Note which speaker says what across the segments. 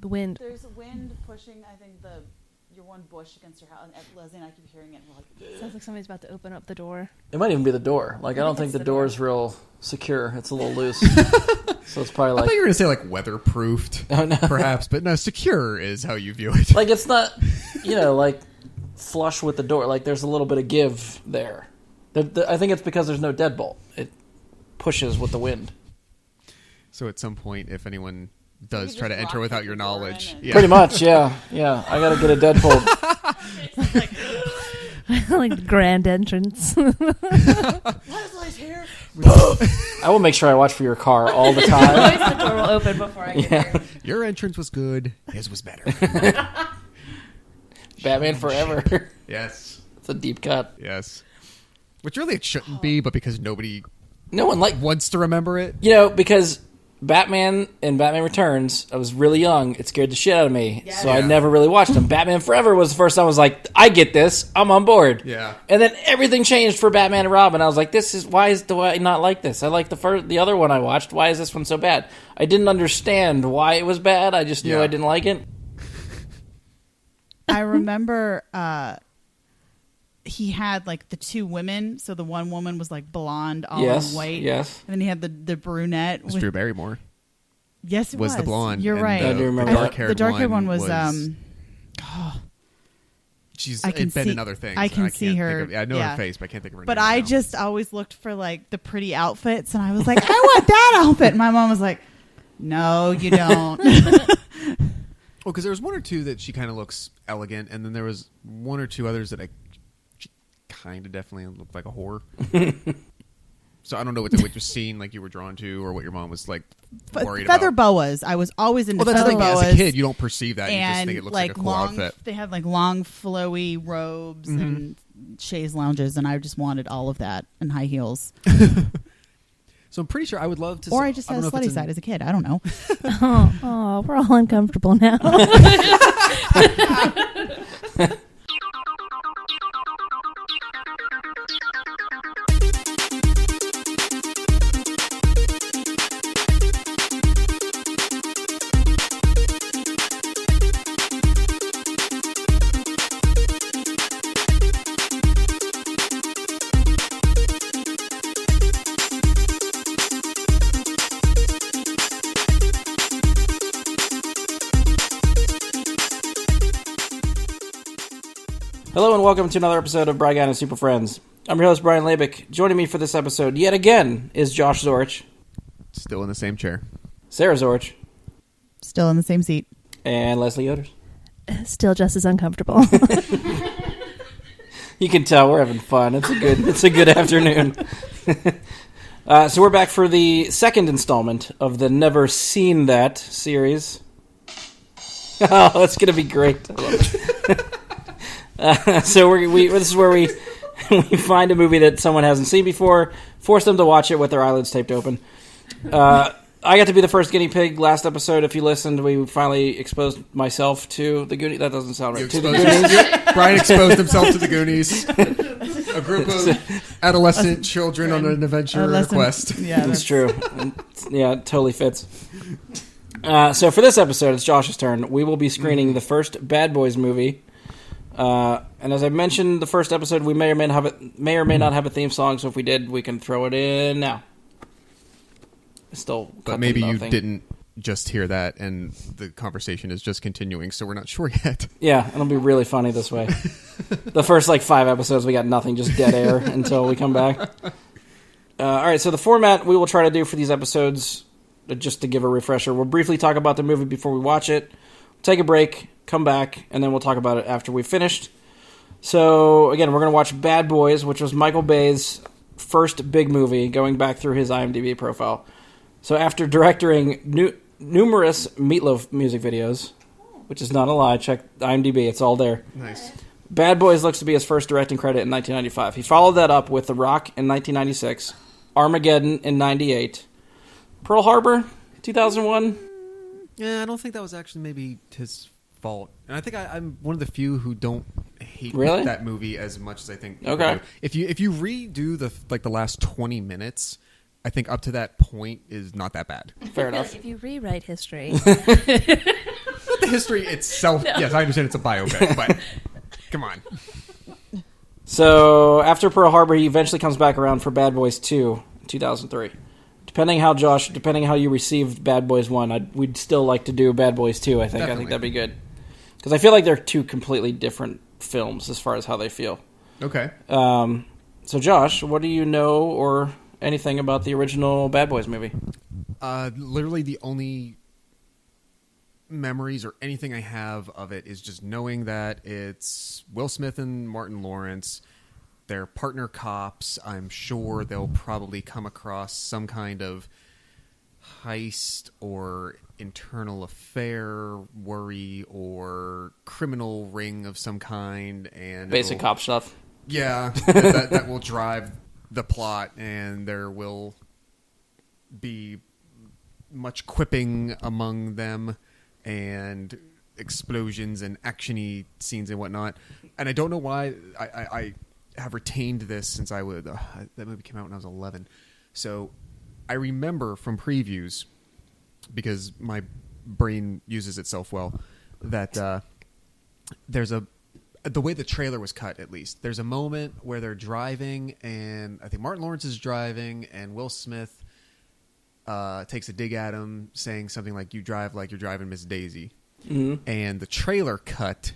Speaker 1: The wind.
Speaker 2: There's wind pushing, I think, your one bush against your house. And Leslie and I keep hearing it. And we're like,
Speaker 1: Sounds like somebody's about to open up the door.
Speaker 3: It might even be the door. Like, I don't think the door's real secure. It's a little loose. So it's probably
Speaker 4: I
Speaker 3: like...
Speaker 4: thought you were going to say, like, weatherproofed,
Speaker 3: Oh, no.
Speaker 4: perhaps. But no, secure is how you view it.
Speaker 3: Like, it's not, like, flush with the door. Like, there's a little bit of give there. I think it's because there's no deadbolt. It pushes with the wind.
Speaker 4: So at some point, if anyone does
Speaker 2: you
Speaker 4: try to
Speaker 2: just
Speaker 4: enter
Speaker 2: lock
Speaker 4: without
Speaker 2: the
Speaker 4: your
Speaker 2: door
Speaker 4: knowledge...
Speaker 2: in
Speaker 4: Yeah.
Speaker 3: Pretty much, yeah. Yeah, I got to get a deadbolt.
Speaker 1: Like the grand entrance.
Speaker 2: Leslie's here.
Speaker 3: I will make sure I watch for your car all the time.
Speaker 1: Always the door will open before I get there.
Speaker 4: Your entrance was good. His was better.
Speaker 3: Batman Forever.
Speaker 4: Yes.
Speaker 3: It's a deep cut.
Speaker 4: Yes. Which really it shouldn't be, but because nobody
Speaker 3: No one
Speaker 4: wants to remember it.
Speaker 3: Because Batman and Batman Returns, I was really young. It scared the shit out of me.
Speaker 2: Yes.
Speaker 3: So I never really watched them. Batman Forever was the first time I was like, I get this. I'm on board.
Speaker 4: Yeah.
Speaker 3: And then everything changed for Batman and Robin. I was like, do I not like this? I like the other one I watched. Why is this one so bad? I didn't understand why it was bad. I just knew I didn't like it.
Speaker 2: I remember he had like the two women. So the one woman was like blonde, all in white.
Speaker 3: Yes.
Speaker 2: And then he had the brunette.
Speaker 4: It's Drew Barrymore.
Speaker 2: Yes, it was.
Speaker 4: The blonde.
Speaker 2: You're
Speaker 4: and
Speaker 2: right.
Speaker 3: I do remember
Speaker 4: the
Speaker 3: that.
Speaker 4: dark-haired
Speaker 2: The dark-haired one was
Speaker 4: she's
Speaker 2: I can
Speaker 4: been
Speaker 2: see-
Speaker 4: in other things.
Speaker 2: I can
Speaker 4: can't
Speaker 2: see her-
Speaker 4: Think of, I know
Speaker 2: yeah.
Speaker 4: her face, but I can't think of her
Speaker 2: But
Speaker 4: name.
Speaker 2: I
Speaker 4: right now.
Speaker 2: just always looked for like the pretty outfits, and I was like, I want that outfit. And my mom was like, no, you don't.
Speaker 4: Well, because there was one or two that she kind of looks elegant, and then there was one or two others that she kind of definitely looked like a whore. So I don't know what you're seeing, like you were drawn to, or what your mom was like worried
Speaker 2: Feather
Speaker 4: about.
Speaker 2: boas. I was always into
Speaker 4: Well, that's the
Speaker 2: feather
Speaker 4: thing.
Speaker 2: boas.
Speaker 4: As a kid, you don't perceive that. You just
Speaker 2: And
Speaker 4: think it looks
Speaker 2: like
Speaker 4: like a cool
Speaker 2: long,
Speaker 4: outfit.
Speaker 2: they had like long flowy robes and chaise lounges, and I just wanted all of that and high heels.
Speaker 4: So I'm pretty sure I would love to.
Speaker 2: Or I just had a
Speaker 4: don't know if
Speaker 2: slutty
Speaker 4: it's
Speaker 2: side as a kid. I don't know.
Speaker 1: Oh, we're all uncomfortable now.
Speaker 3: Hello and welcome to another episode of Bry Guy and Super Friends. I'm your host, Brian Labick. Joining me for this episode yet again is Josh Zorich,
Speaker 4: Still in the same chair.
Speaker 3: Sarah Zorich,
Speaker 2: Still in the same seat.
Speaker 3: and Leslie Yoders.
Speaker 1: Still just as uncomfortable.
Speaker 3: You can tell we're having fun. It's a good afternoon. So we're back for the second installment of the Never Seen That series. Oh, it's going to be great. I love it. So this is where we find a movie that someone hasn't seen before, force them to watch it with their eyelids taped open. I got to be the first guinea pig last episode. If you listened, we finally exposed myself to the Goonies. That doesn't sound right. To the Goonies.
Speaker 4: Brian exposed himself to the Goonies. A group of adolescent children on an adventure quest.
Speaker 2: Yeah,
Speaker 3: That's true. Yeah, it totally fits. So for this episode, it's Josh's turn. We will be screening the first Bad Boys movie. And as I mentioned, the first episode, we may or may not have a theme song. So if we did, we can throw it in now. Still,
Speaker 4: But maybe you didn't just hear that, and the conversation is just continuing, so we're not sure yet.
Speaker 3: Yeah, it'll be really funny this way. The first 5 episodes, we got nothing, just dead air until we come back. All right, so the format we will try to do for these episodes, just to give a refresher, we'll briefly talk about the movie before we watch it, take a break, come back, and then we'll talk about it after we've finished. So, again, we're going to watch Bad Boys, which was Michael Bay's first big movie, going back through his IMDb profile. So after directing numerous Meatloaf music videos, which is not a lie, check IMDb, it's all there.
Speaker 4: Nice.
Speaker 3: Bad Boys looks to be his first directing credit in 1995. He followed that up with The Rock in 1996, Armageddon in 98, Pearl Harbor, 2001.
Speaker 4: Yeah, I don't think that was actually maybe his fault. And I think I'm one of the few who don't hate that movie as much as I think people do. If you redo the last 20 minutes, I think up to that point is not that bad.
Speaker 3: Fair enough.
Speaker 1: If you rewrite history.
Speaker 4: the history itself, yes, I understand it's a biopic, but come on.
Speaker 3: So after Pearl Harbor, he eventually comes back around for Bad Boys 2, 2003. Depending how you received Bad Boys 1, we'd still like to do Bad Boys 2, I think.
Speaker 4: Definitely.
Speaker 3: I think that'd be good. Because I feel like they're two completely different films as far as how they feel.
Speaker 4: Okay.
Speaker 3: So Josh, what do you know or anything about the original Bad Boys movie?
Speaker 4: Literally the only memories or anything I have of it is just knowing that it's Will Smith and Martin Lawrence. They're partner cops. I'm sure they'll probably come across some kind of heist or internal affair worry or criminal ring of some kind. And
Speaker 3: Basic cop stuff.
Speaker 4: Yeah, that will drive the plot, and there will be much quipping among them and explosions and actiony scenes and whatnot. And I don't know why I have retained this since that movie came out when I was 11. So I remember from previews, because my brain uses itself well, that there's the way the trailer was cut, at least, there's a moment where they're driving, and I think Martin Lawrence is driving, and Will Smith takes a dig at him, saying something like, "You drive like you're driving Miss Daisy." Mm-hmm. And the trailer cut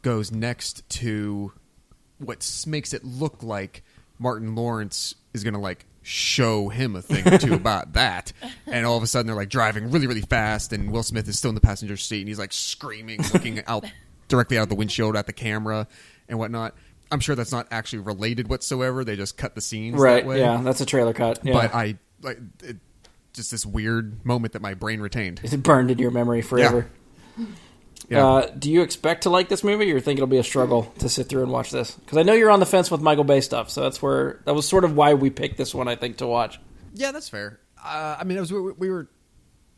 Speaker 4: goes next to what makes it look like Martin Lawrence is going to like show him a thing or two about that. And all of a sudden they're like driving really, really fast, and Will Smith is still in the passenger seat, and he's like screaming, looking out directly out of the windshield at the camera and whatnot. I'm sure that's not actually related whatsoever. They just cut the scenes
Speaker 3: right,
Speaker 4: that way.
Speaker 3: Yeah, that's a trailer cut. Yeah.
Speaker 4: But I like it, just this weird moment that my brain retained.
Speaker 3: It burned in your memory forever.
Speaker 4: Yeah.
Speaker 3: Do you expect to like this movie, or think it'll be a struggle to sit through and watch this? Because I know you're on the fence with Michael Bay stuff, so that was sort of why we picked this one, I think, to watch.
Speaker 4: Yeah, that's fair. I mean, we were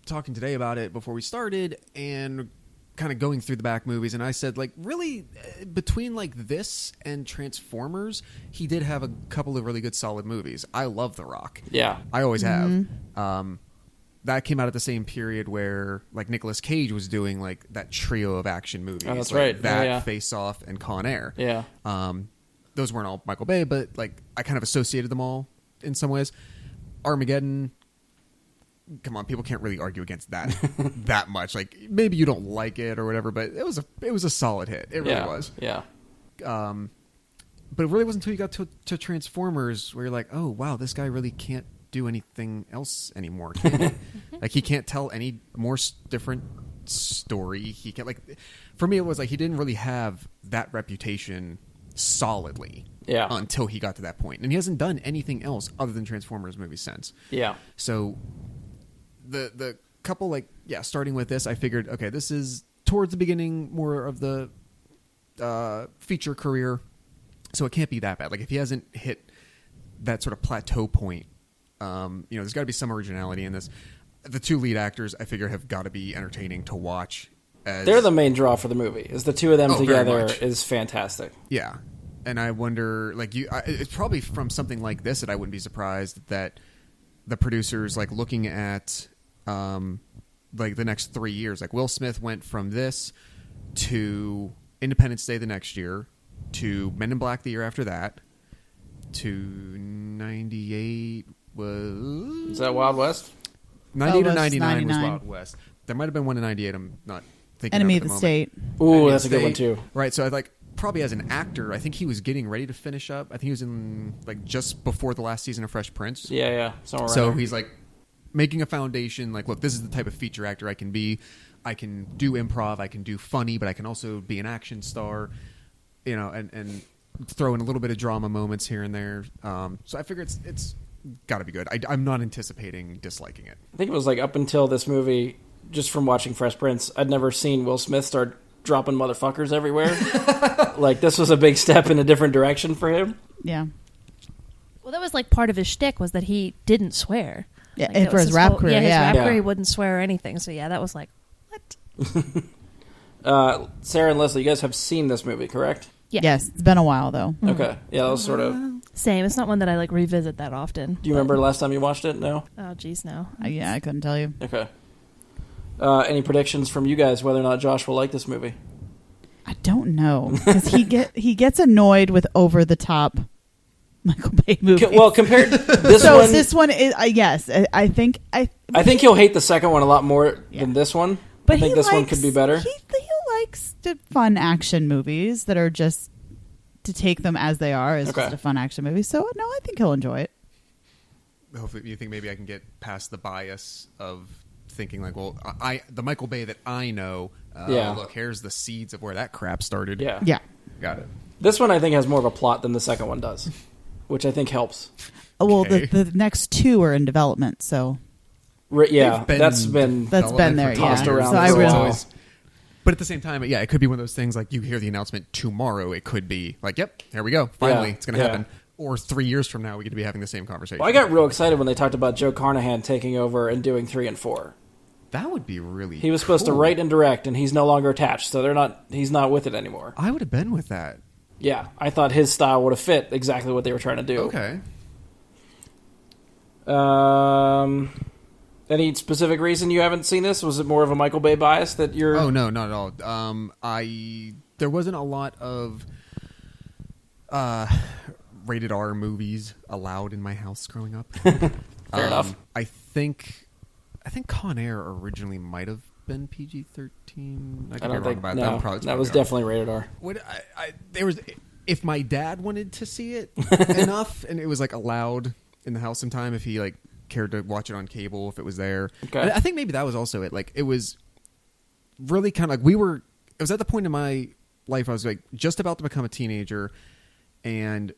Speaker 4: talking today about it before we started, and kind of going through the back movies, and I said, like, really, between like this and Transformers, he did have a couple of really good, solid movies. I love The Rock.
Speaker 3: Yeah,
Speaker 4: I always have. That came out at the same period where like Nicolas Cage was doing like that trio of action movies.
Speaker 3: Oh, that's
Speaker 4: like
Speaker 3: right.
Speaker 4: That, Face Off, and Con Air.
Speaker 3: Yeah.
Speaker 4: Those weren't all Michael Bay, but like I kind of associated them all in some ways. Armageddon. Come on, people can't really argue against that that much. Like maybe you don't like it or whatever, but it was a solid hit. It really was.
Speaker 3: Yeah.
Speaker 4: But it really wasn't until you got to Transformers where you're like, oh wow, this guy really can't do anything else anymore. Like he can't tell any more different story. He can't, like, for me it was like he didn't really have that reputation solidly until he got to that point, and he hasn't done anything else other than Transformers movies since. So the couple, like, starting with this, I figured, okay, this is towards the beginning more of the feature career, so it can't be that bad. Like if he hasn't hit that sort of plateau point, there's got to be some originality in this. The two lead actors, I figure, have got to be entertaining to watch.
Speaker 3: They're the main draw for the movie. Is the two of them together is fantastic.
Speaker 4: Yeah, and I wonder, like, it's probably from something like this that I wouldn't be surprised that the producers, like, looking at like the next 3 years, like Will Smith went from this to Independence Day the next year to Men in Black the year after that to 98.
Speaker 3: Is that Wild West?
Speaker 4: 98 or 99 was Wild West. There might have been one in 98. I'm not thinking
Speaker 2: Enemy
Speaker 4: of
Speaker 2: of the
Speaker 4: moment.
Speaker 2: State.
Speaker 3: Ooh, that's a good one too.
Speaker 4: Right, so I like probably as an actor, I think he was getting ready to finish up. I think he was in like just before the last season of Fresh Prince.
Speaker 3: Yeah, somewhere.
Speaker 4: So
Speaker 3: right
Speaker 4: he's like making a foundation. Like, look, this is the type of feature actor I can be. I can do improv. I can do funny, but I can also be an action star. And throw in a little bit of drama moments here and there. So I figure it's got to be good. I'm not anticipating disliking it.
Speaker 3: I think it was like up until this movie, just from watching Fresh Prince, I'd never seen Will Smith start dropping motherfuckers everywhere. Like, this was a big step in a different direction for him.
Speaker 2: Yeah.
Speaker 1: Well, that was like part of his shtick, was that he didn't swear.
Speaker 2: Yeah,
Speaker 1: Like,
Speaker 2: and
Speaker 1: that
Speaker 2: for
Speaker 1: was
Speaker 2: his rap
Speaker 1: whole-
Speaker 2: career,
Speaker 1: his rap
Speaker 3: Yeah.
Speaker 1: career, he wouldn't swear or anything. So yeah, that was like, what?
Speaker 3: Sarah and Leslie, you guys have seen this movie, correct?
Speaker 1: Yeah.
Speaker 2: Yes, it's been a while though.
Speaker 3: Okay. Yeah, that was sort of...
Speaker 1: Same. It's not one that I like revisit that often.
Speaker 3: Do you remember the last time you watched it? No?
Speaker 1: Oh, geez, no.
Speaker 2: Yeah, I couldn't tell you.
Speaker 3: Okay. Any predictions from you guys whether or not Josh will like this movie?
Speaker 2: I don't know because he gets annoyed with over the top Michael Bay movies.
Speaker 3: Well, compared to this
Speaker 2: so
Speaker 3: one,
Speaker 2: this one is yes. I think
Speaker 3: he'll hate the second one a lot more than this one.
Speaker 2: But
Speaker 3: I think this one could be better.
Speaker 2: He likes the fun action movies that are just to take them as they are as just a fun action movie. So no, I think he'll enjoy it.
Speaker 4: Hopefully, you think maybe I can get past the bias of thinking like, well, the Michael Bay that I know. Look, here's the seeds of where that crap started.
Speaker 2: Yeah.
Speaker 4: Got it.
Speaker 3: This one I think has more of a plot than the second one does, which I think helps.
Speaker 2: Well,
Speaker 4: Okay.
Speaker 2: the next two are in development, so
Speaker 3: that's been
Speaker 2: there.
Speaker 3: tossed
Speaker 2: Yeah.
Speaker 3: around
Speaker 2: So I
Speaker 3: for a
Speaker 2: really.
Speaker 3: while.
Speaker 4: But at the same time, yeah, it could be one of those things like you hear the announcement tomorrow. It could be like, yep, here we go. Finally, it's going to happen. Or 3 years from now, we could be having the same conversation.
Speaker 3: Well, I got real excited when they talked about Joe Carnahan taking over and doing 3 and 4.
Speaker 4: That would be really.
Speaker 3: He was supposed to write and direct, and he's no longer attached, so he's not with it anymore.
Speaker 4: I would have been with that.
Speaker 3: Yeah, I thought his style would have fit exactly what they were trying to do.
Speaker 4: Okay.
Speaker 3: Any specific reason you haven't seen this? Was it more of a Michael Bay bias that you're...
Speaker 4: Oh, no, not at all. There wasn't a lot of rated R movies allowed in my house growing up.
Speaker 3: Fair enough.
Speaker 4: I think Con Air originally might have been PG-13. I could be wrong about that.
Speaker 3: That was definitely rated R.
Speaker 4: There was, if my dad wanted to see it enough, and it was like allowed in the house sometime, if he like cared to watch it on cable, if it was there.
Speaker 3: Okay.
Speaker 4: I think maybe that was also it. Like it was really kind of like it was at the point in my life I was like just about to become a teenager, and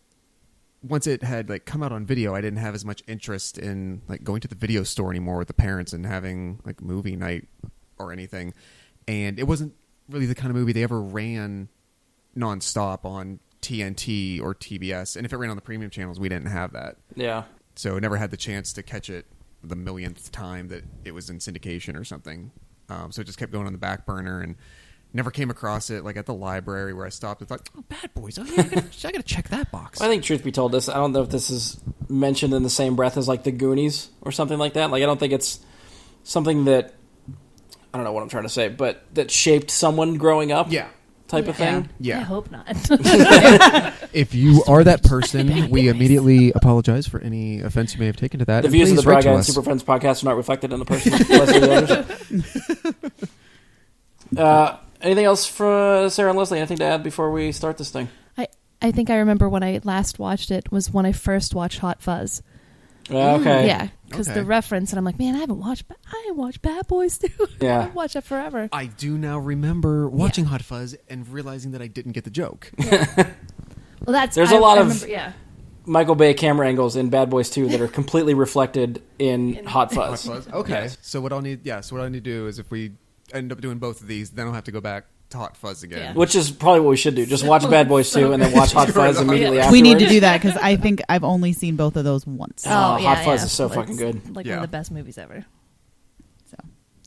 Speaker 4: once it had like come out on video, I didn't have as much interest in like going to the video store anymore with the parents and having like movie night or anything. And it wasn't really the kind of movie they ever ran nonstop on TNT or TBS. And if it ran on the premium channels, we didn't have that.
Speaker 3: Yeah.
Speaker 4: So I never had the chance to catch it the millionth time that it was in syndication or something. So it just kept going on the back burner and never came across it like at the library where I stopped and thought, oh, Bad Boys. Oh, yeah, I gotta check that box.
Speaker 3: I think, truth be told, I don't know if this is mentioned in the same breath as like The Goonies or something like that. Like, I don't think it's something that, I don't know what I'm trying to say, but that shaped someone growing up.
Speaker 4: Yeah.
Speaker 3: Type of thing.
Speaker 4: Yeah.
Speaker 1: I hope not.
Speaker 4: If you are that person, we immediately apologize for any offense you may have taken to that.
Speaker 3: The views of the Bra Guy and Super Friends podcast are not reflected in the person. Anything else for Sarah and Leslie? Anything to add before we start this thing?
Speaker 1: I think I remember when I last watched it was when I first watched Hot Fuzz.
Speaker 3: Okay.
Speaker 1: Yeah, because the reference, and I'm like, man, I haven't watched Bad Boys too.
Speaker 3: Yeah.
Speaker 1: I've watched that forever.
Speaker 4: I do now remember watching Hot Fuzz and realizing that I didn't get the joke.
Speaker 1: Well,
Speaker 3: there's a lot of Michael Bay camera angles in Bad Boys 2 that are completely reflected in Hot Fuzz.
Speaker 4: Hot Fuzz? Okay.
Speaker 3: Yes.
Speaker 4: So what I'll need to do is if we end up doing both of these, then I'll have to go back to Hot Fuzz again.
Speaker 1: Yeah.
Speaker 3: Which is probably what we should do. Just watch Bad Boys 2 and then watch Hot Fuzz immediately afterwards.
Speaker 2: We need to do that because I think I've only seen both of those once.
Speaker 3: Hot Fuzz is so fucking good.
Speaker 1: Like one of the best movies ever.
Speaker 2: So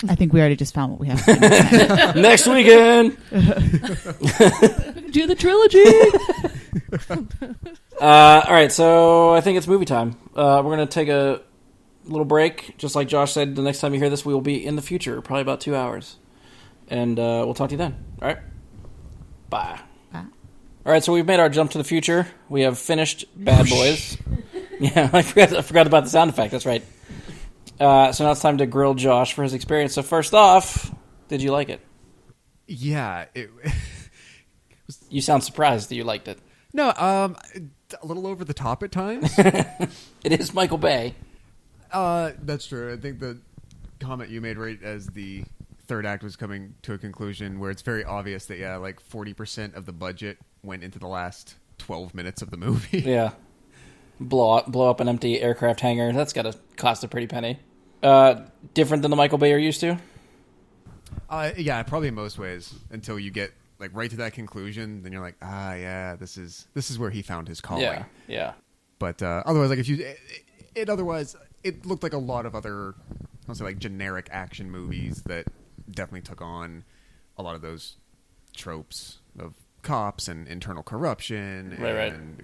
Speaker 2: I think we already just found what we have to do next time.
Speaker 3: Next weekend.
Speaker 1: Do the trilogy.
Speaker 3: All right, so I think it's movie time. We're going to take a little break. Just like Josh said, the next time you hear this, we will be in the future, probably about 2 hours. And we'll talk to you then. All right? Bye.
Speaker 2: Bye.
Speaker 3: All right, so we've made our jump to the future. We have finished Bad Boys. Yeah, I forgot about the sound effect. That's right. So now it's time to grill Josh for his experience. So first off, did you like it?
Speaker 4: Yeah.
Speaker 3: You sound surprised that you liked it.
Speaker 4: No, a little over the top at times.
Speaker 3: It is Michael Bay.
Speaker 4: That's true. I think the comment you made right as the third act was coming to a conclusion where it's very obvious that, like 40% of the budget went into the last 12 minutes of the movie.
Speaker 3: Yeah. Blow up an empty aircraft hangar. That's got to cost a pretty penny. Different than the Michael Bay you're used to?
Speaker 4: Yeah, probably in most ways until you get like right to that conclusion. Then you're like, yeah, this is where he found his calling.
Speaker 3: Yeah.
Speaker 4: But otherwise, like it looked like a lot of other, I'll say like generic action movies that definitely took on a lot of those tropes of cops and internal corruption and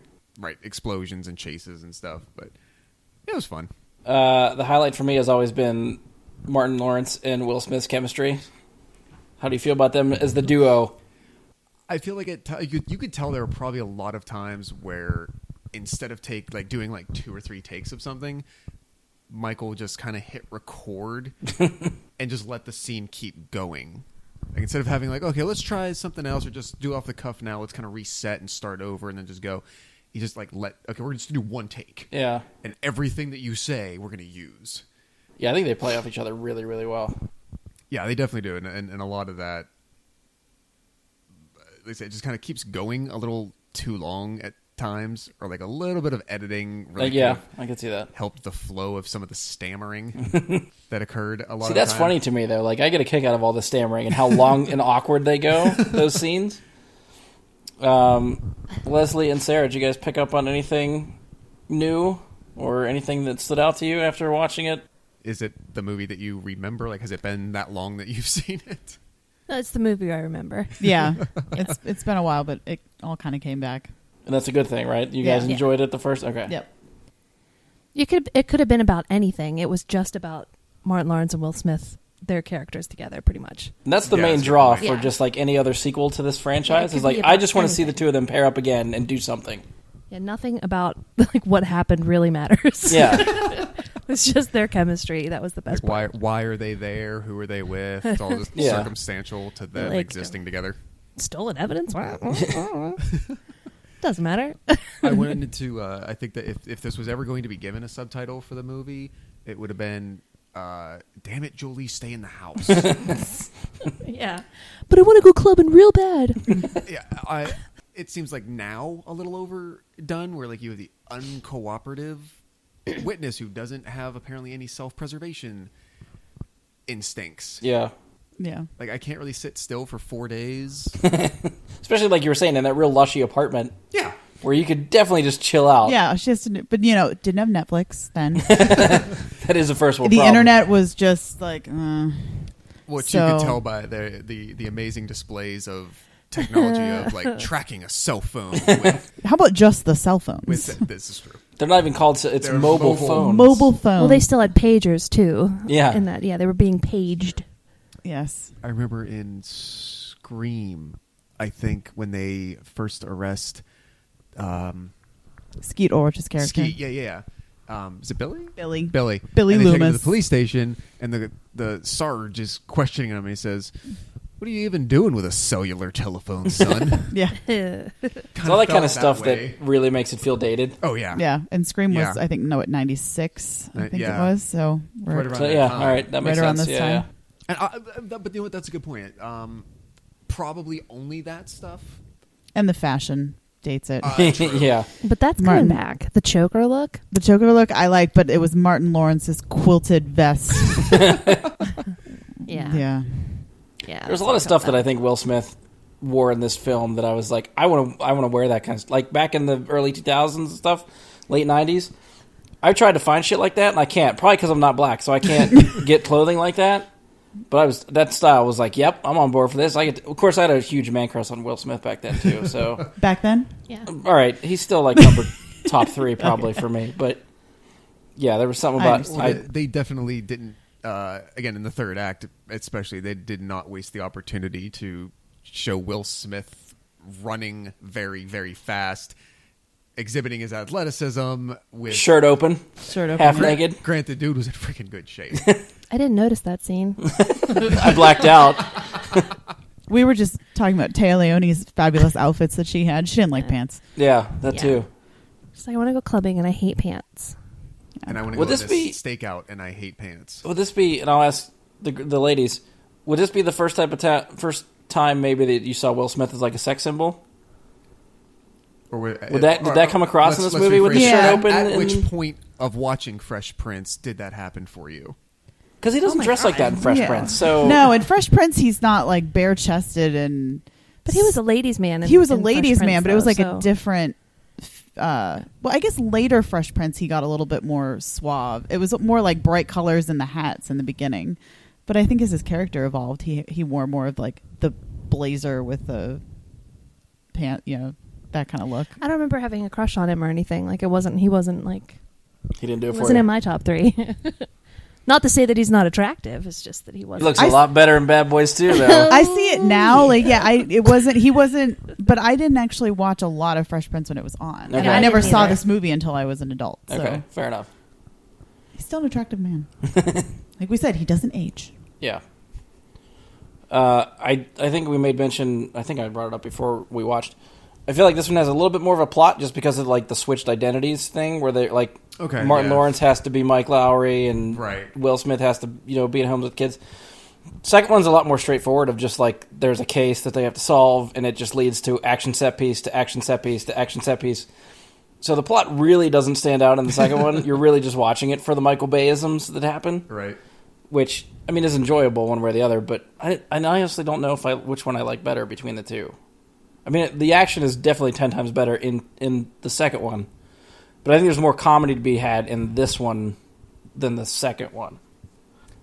Speaker 4: explosions and chases and stuff. But it was fun.
Speaker 3: The highlight for me has always been Martin Lawrence and Will Smith's chemistry? How do you feel about them as the duo?
Speaker 4: I feel like you could tell there were probably a lot of times where instead of doing like 2 or 3 takes of something, Michael just kind of hit record and just let the scene keep going. Like instead of having like, okay, let's try something else or just do off the cuff now, let's kind of reset and start over and then just go. He just like okay, we're just gonna do 1 take.
Speaker 3: Yeah.
Speaker 4: And everything that you say, we're gonna use.
Speaker 3: Yeah, I think they play off each other really, really well.
Speaker 4: Yeah, they definitely do, and a lot of that, they say, it just kind of keeps going a little too long at times, or like a little bit of editing. Really
Speaker 3: Yeah, I can see that.
Speaker 4: Helped the flow of some of the stammering that occured a lot.
Speaker 3: See,
Speaker 4: of
Speaker 3: that's
Speaker 4: time.
Speaker 3: funny to me though. Like, I get a kick out of all the stammering and how long and awkward they go. Those scenes. Leslie and Sarah, did you guys pick up on anything new or anything that stood out to you after watching it?
Speaker 4: Is it the movie that you remember? Like, has it been that long that you've seen it?
Speaker 1: That's the movie I remember.
Speaker 2: Yeah. It's been a while, but it all kind of came back.
Speaker 3: And that's a good thing, right? You
Speaker 2: Yeah.
Speaker 3: guys enjoyed it the first? Okay.
Speaker 2: Yep.
Speaker 1: It could have been about anything. It was just about Martin Lawrence and Will Smith, their characters together, pretty much.
Speaker 3: And that's the
Speaker 4: Yeah,
Speaker 3: main
Speaker 4: that's
Speaker 3: draw
Speaker 4: right.
Speaker 3: for
Speaker 1: Yeah.
Speaker 3: just like any other sequel to this franchise.
Speaker 1: Yeah, it
Speaker 3: Is
Speaker 1: could
Speaker 3: like,
Speaker 1: be
Speaker 3: I
Speaker 1: about
Speaker 3: just want to see the
Speaker 1: anything.
Speaker 3: two of them pair up again and do something.
Speaker 1: Yeah, nothing about like what happened really matters.
Speaker 3: Yeah.
Speaker 1: It's just their chemistry. That was the best
Speaker 4: Like,
Speaker 1: part.
Speaker 4: why are they there? Who are they with? It's all just
Speaker 3: Yeah.
Speaker 4: circumstantial to them
Speaker 1: Like,
Speaker 4: existing together.
Speaker 1: Stolen evidence? Doesn't matter.
Speaker 4: I went into. I think that if this was ever going to be given a subtitle for the movie, it would have been, "Damn it, Jolie, stay in the house."
Speaker 1: Yeah. But I want to go clubbing real bad.
Speaker 4: Yeah, it seems like now a little overdone, where like you have the uncooperative witness who doesn't have apparently any self-preservation instincts.
Speaker 3: Yeah.
Speaker 2: Yeah.
Speaker 4: Like I can't really sit still for 4 days.
Speaker 3: Especially like you were saying in that real lushy apartment
Speaker 4: Yeah.
Speaker 3: where you could definitely just chill out.
Speaker 2: Yeah, she has to, but didn't have Netflix then.
Speaker 3: That is the first world
Speaker 2: The
Speaker 3: problem.
Speaker 2: internet was just like,
Speaker 4: What you could
Speaker 2: So-
Speaker 4: tell by the amazing displays of technology of like tracking a cell phone with
Speaker 2: how about just the cell phones?
Speaker 4: this is true.
Speaker 3: They're not even called, it's
Speaker 4: They're
Speaker 3: mobile
Speaker 4: mobile.
Speaker 3: phones.
Speaker 2: Mobile phone.
Speaker 1: Well, they still had pagers too.
Speaker 3: Yeah.
Speaker 1: In that, they were being paged.
Speaker 2: Yes.
Speaker 4: I remember in Scream, I think when they first arrest
Speaker 2: Skeet Ulrich's character.
Speaker 4: Skeet, yeah. Is it Billy?
Speaker 2: Billy.
Speaker 4: Billy
Speaker 2: Billy
Speaker 4: and they take him to
Speaker 2: Loomis.
Speaker 4: the police station, and the Sarge is questioning him, and he says, "What are you even doing with a cellular telephone, son?"
Speaker 2: Yeah.
Speaker 3: It's all that kind of stuff
Speaker 4: way.
Speaker 3: that really makes it feel dated.
Speaker 4: Oh yeah,
Speaker 2: Yeah. And Scream was,
Speaker 4: Yeah.
Speaker 2: I think, 96, I think
Speaker 4: yeah.
Speaker 2: it was. So we're
Speaker 4: Right around
Speaker 3: So
Speaker 4: that
Speaker 3: yeah,
Speaker 4: time.
Speaker 3: all right, that makes
Speaker 2: right around
Speaker 3: sense.
Speaker 2: this
Speaker 3: Yeah,
Speaker 2: time.
Speaker 4: And but you know what? That's a good point. Probably only that stuff.
Speaker 2: And the fashion dates it.
Speaker 3: yeah. Yeah.
Speaker 1: But that's
Speaker 2: Martin.
Speaker 1: coming back. The choker look.
Speaker 2: The choker look I liked, but it was Martin Lawrence's quilted vest.
Speaker 1: Yeah.
Speaker 2: Yeah.
Speaker 1: Yeah.
Speaker 3: There's a lot of stuff that I think Will Smith wore in this film that I was like, I want to wear that kind of stuff. Like back in the early 2000s and stuff, late 90s. I tried to find shit like that, and I can't. Probably because I'm not black, so I can't get clothing like that. But that style was like, yep, I'm on board for this. Of course, I had a huge man crush on Will Smith back then too. So,
Speaker 2: Back then?
Speaker 1: Yeah.
Speaker 3: all right, he's still like number top 3 probably for me. But yeah, there was something
Speaker 2: I
Speaker 3: about
Speaker 2: understand.
Speaker 4: They definitely didn't. Again, in the third act, especially, they did not waste the opportunity to show Will Smith running very, very fast, exhibiting his athleticism with
Speaker 3: shirt open,
Speaker 2: Shirt open.
Speaker 3: half naked.
Speaker 4: Grant, the dude was in freaking good shape.
Speaker 1: I didn't notice that scene.
Speaker 3: I blacked out.
Speaker 2: We were just talking about Taya Leone's fabulous outfits that she had. She didn't like pants.
Speaker 3: Yeah, that
Speaker 1: Yeah.
Speaker 3: too.
Speaker 1: She's like, I want to go clubbing and I hate pants.
Speaker 4: And I want to
Speaker 3: Would
Speaker 4: go
Speaker 3: this
Speaker 4: to
Speaker 3: be-
Speaker 4: this stakeout, and I hate pants.
Speaker 3: Would this be? And I'll ask the ladies. Would this be the first first time maybe that you saw Will Smith as like a sex symbol?
Speaker 4: Or
Speaker 3: Did that come across in this
Speaker 4: let's
Speaker 3: movie with the
Speaker 4: rephrase
Speaker 2: shirt
Speaker 4: that.
Speaker 3: open
Speaker 4: At
Speaker 3: and-
Speaker 4: which point of watching Fresh Prince did that happen for you?
Speaker 3: Because he doesn't
Speaker 1: my
Speaker 3: dress like that in Fresh
Speaker 2: Yeah.
Speaker 3: Prince. So
Speaker 2: No, in Fresh Prince, he's not like bare chested and.
Speaker 1: But he was a ladies' man.
Speaker 2: He was a
Speaker 1: in Fresh
Speaker 2: ladies'
Speaker 1: Prince,
Speaker 2: man, but it was
Speaker 1: though,
Speaker 2: like
Speaker 1: so-
Speaker 2: a different. Well, I guess later Fresh Prince, he got a little bit more suave. It was more like bright colors in the hats in the beginning, but I think as his character evolved, he wore more of like the blazer with the pant, that kind of look.
Speaker 1: I don't remember having a crush on him or anything. Like he wasn't like
Speaker 3: he didn't do it for
Speaker 1: wasn't
Speaker 3: you.
Speaker 1: in my top 3. Not to say that he's not attractive. It's just that he
Speaker 3: He
Speaker 1: wasn't.
Speaker 3: looks a lot better in Bad Boys 2, though.
Speaker 2: I see it now. Like, yeah, he wasn't, but I didn't actually watch a lot of Fresh Prince when it was on.
Speaker 3: Okay.
Speaker 2: And I never
Speaker 1: didn't
Speaker 2: saw
Speaker 1: either.
Speaker 2: this movie until I was an adult. So
Speaker 3: Okay, fair enough.
Speaker 2: he's still an attractive man. Like we said, he doesn't age.
Speaker 3: Yeah. I think we made mention. I think I brought it up before we watched. I feel like this one has a little bit more of a plot just because of like the switched identities thing, where they like Martin Lawrence has to be Mike Lowry and Will Smith has to be at home with kids. Second one's a lot more straightforward of just like there's a case that they have to solve and it just leads to action set piece to action set piece to action set piece. So the plot really doesn't stand out in the second one. You're really just watching it for the Michael Bay-isms that happen.
Speaker 4: Right.
Speaker 3: Which, I mean, is enjoyable one way or the other, but I honestly don't know which one I like better between the two. I mean, the action is definitely 10 times better in the second one, but I think there's more comedy to be had in this one than the second one.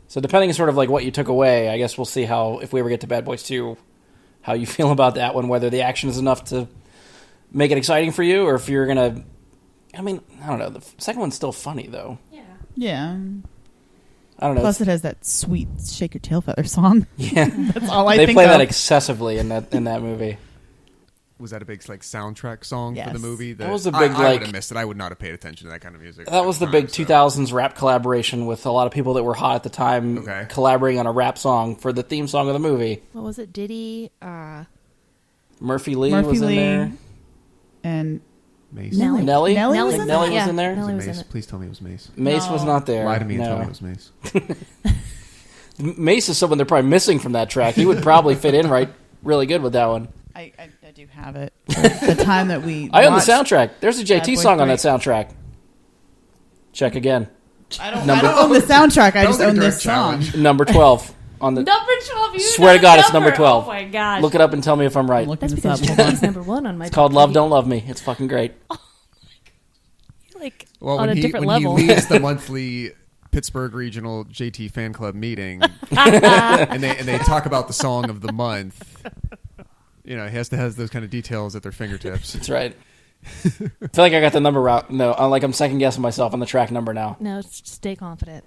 Speaker 3: So depending on sort of like what you took away, I guess we'll see how, if we ever get to Bad Boys 2, how you feel about that one, whether the action is enough to make it exciting for you, or if you're going to... I mean, I don't know. The second one's still funny, though.
Speaker 2: Yeah.
Speaker 3: I don't know.
Speaker 2: Plus, it has that sweet "Shake Your Tail Feather" song.
Speaker 3: Yeah,
Speaker 2: That's all I
Speaker 3: they
Speaker 2: think
Speaker 3: play
Speaker 2: of.
Speaker 3: that excessively in that movie.
Speaker 4: Was that a big like soundtrack song for
Speaker 2: Yes.
Speaker 4: the movie?
Speaker 3: That was the big,
Speaker 4: I
Speaker 3: like-
Speaker 4: would have missed it. I would not have paid attention to that kind of music.
Speaker 3: That was the big 2000s rap collaboration with a lot of people that were hot at the time, collaborating on a rap song for the theme song of the movie.
Speaker 1: What was it? Diddy?
Speaker 3: Murphy Lee was in there.
Speaker 2: And
Speaker 4: Mace.
Speaker 1: Nelly.
Speaker 3: Nelly?
Speaker 2: Nelly was
Speaker 3: I think
Speaker 2: in
Speaker 3: Nelly
Speaker 1: there?
Speaker 3: was in there.
Speaker 1: Nelly
Speaker 4: Was
Speaker 1: was
Speaker 4: it
Speaker 1: in
Speaker 4: Mace?
Speaker 1: it.
Speaker 4: Please tell me it was Mace.
Speaker 3: Mace was not there.
Speaker 4: Lie to me and tell me
Speaker 3: No.
Speaker 4: it was Mace.
Speaker 3: Mace is someone they're probably missing from that track. He would probably fit in really good with that one.
Speaker 2: I do have it. The time that we
Speaker 3: I own the
Speaker 2: watched-
Speaker 3: soundtrack. There's a
Speaker 2: Bad
Speaker 3: JT
Speaker 2: Boy
Speaker 3: song on
Speaker 2: 3.
Speaker 3: that soundtrack. Check again.
Speaker 2: I don't own the soundtrack. I just
Speaker 4: Don't
Speaker 2: own
Speaker 4: get a
Speaker 2: this
Speaker 4: direct
Speaker 2: song.
Speaker 4: challenge.
Speaker 3: Number 12 on the.
Speaker 1: Number 12. You
Speaker 3: Swear
Speaker 1: know
Speaker 3: to God, it's
Speaker 1: number.
Speaker 3: number 12.
Speaker 1: Oh my gosh.
Speaker 3: Look it up and tell me if I'm right.
Speaker 2: I'm looking
Speaker 1: That's
Speaker 2: this
Speaker 1: because
Speaker 2: up.
Speaker 1: it's number one on my.
Speaker 3: It's called Love Don't Love Me. It's fucking great.
Speaker 1: Like
Speaker 4: Well,
Speaker 1: on
Speaker 4: when
Speaker 1: a different
Speaker 4: when
Speaker 1: level.
Speaker 4: he leads the monthly Pittsburgh Regional JT fan club meeting, and they talk about the song of the month, he has to have those kind of details at their fingertips.
Speaker 3: That's right. I feel like I got the number right. No, I'm second guessing myself on the track number now.
Speaker 1: No, stay confident.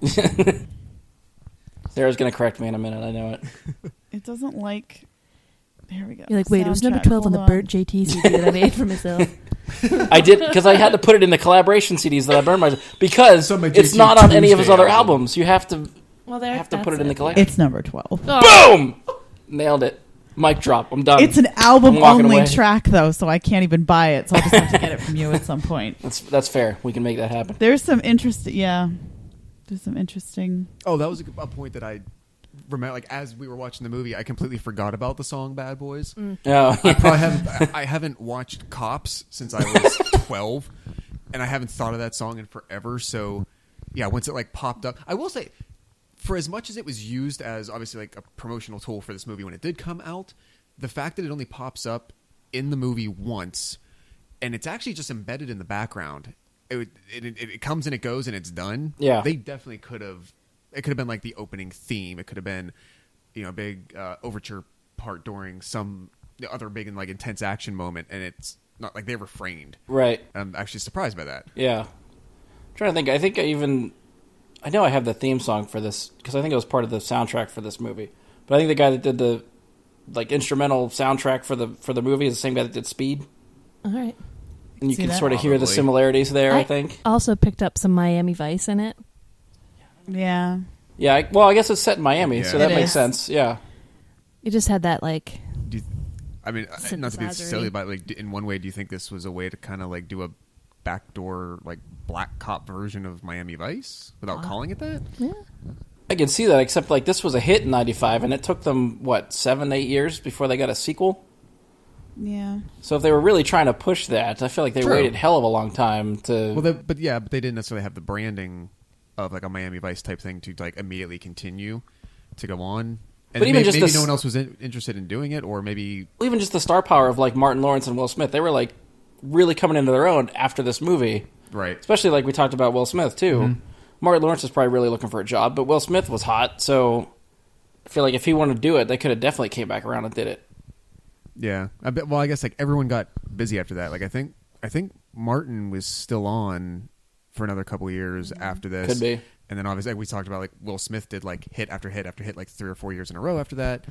Speaker 3: Sarah's going to correct me in a minute. I know it.
Speaker 2: It doesn't like. There we go.
Speaker 1: You're like, wait, it was number
Speaker 2: Soundtrack.
Speaker 1: 12 on the
Speaker 2: Hold
Speaker 1: Burt JT CD that I made for myself.
Speaker 3: I did because I had to put it in the collaboration CDs that I burned myself because
Speaker 4: So my
Speaker 3: it's
Speaker 4: JT
Speaker 3: not on any of his
Speaker 4: Tuesday
Speaker 3: other
Speaker 4: album.
Speaker 3: albums. You have to
Speaker 1: Well,
Speaker 3: put it in the collection.
Speaker 2: It's number 12.
Speaker 1: Oh.
Speaker 3: Boom! Nailed it. Mic drop. I'm done.
Speaker 2: It's an
Speaker 3: I'm
Speaker 2: album
Speaker 3: walking
Speaker 2: only
Speaker 3: away.
Speaker 2: track though, so I can't even buy it. So I'll just have to get it from you at some point.
Speaker 3: That's fair. We can make that happen.
Speaker 2: There's some interesting. Yeah, there's some interesting.
Speaker 4: Oh, that was a point that I remember. Like as we were watching the movie, I completely forgot about the song "Bad Boys."
Speaker 3: Oh,
Speaker 4: I haven't watched Cops since I was 12, and I haven't thought of that song in forever. So, yeah, once it like popped up, I will say, for as much as it was used as obviously like a promotional tool for this movie when it did come out, the fact that it only pops up in the movie once, and it's actually just embedded in the background. It comes and it goes and it's done.
Speaker 3: Yeah.
Speaker 4: They definitely could have. It could have been like the opening theme. It could have been, a big overture part during some other big and like intense action moment, and it's not like they refrained.
Speaker 3: right.
Speaker 4: I'm actually surprised by that.
Speaker 3: Yeah. I'm trying to think. I think I know I have the theme song for this because I think it was part of the soundtrack for this movie. But I think the guy that did the like instrumental soundtrack for the movie is the same guy that did Speed,
Speaker 1: All right.
Speaker 3: and you
Speaker 2: See
Speaker 3: can
Speaker 2: that?
Speaker 3: sort of hear the
Speaker 4: Probably.
Speaker 3: similarities there. I think.
Speaker 1: Also picked up some Miami Vice in it.
Speaker 2: Yeah,
Speaker 3: Yeah. I guess it's set in Miami, so
Speaker 4: Yeah.
Speaker 3: that
Speaker 2: It
Speaker 3: makes
Speaker 2: is.
Speaker 3: sense. Yeah.
Speaker 1: It just had that like.
Speaker 4: I mean, not to be
Speaker 1: Synthesizer-y.
Speaker 4: silly, but like in one way, do you think this was a way to kind of like do a backdoor like black cop version of Miami Vice without calling it that?
Speaker 1: Yeah.
Speaker 3: I can see that, except like this was a hit in '95, and it took them 7-8 years before they got a sequel.
Speaker 2: yeah.
Speaker 3: So if they were really trying to push that, I feel like they
Speaker 4: True.
Speaker 3: waited hell of a long time to.
Speaker 4: Well, but they didn't necessarily have the branding of like a Miami Vice type thing to like immediately continue to go on. And
Speaker 3: But even just
Speaker 4: maybe
Speaker 3: this-
Speaker 4: no one else was interested in doing it, or maybe
Speaker 3: even just the star power of like Martin Lawrence and Will Smith, they were like really coming into their own after this movie.
Speaker 4: right.
Speaker 3: Especially like we talked about Will Smith too. Martin Lawrence was probably really looking for a job, but Will Smith was hot, so I feel like if he wanted to do it, they could have definitely came back around and did it.
Speaker 4: Yeah, I guess like everyone got busy after that. Like I think Martin was still on for another couple of years after this.
Speaker 3: Could be.
Speaker 4: And then obviously we talked about like Will Smith did like hit after hit after hit like 3 or 4 years in a row after that,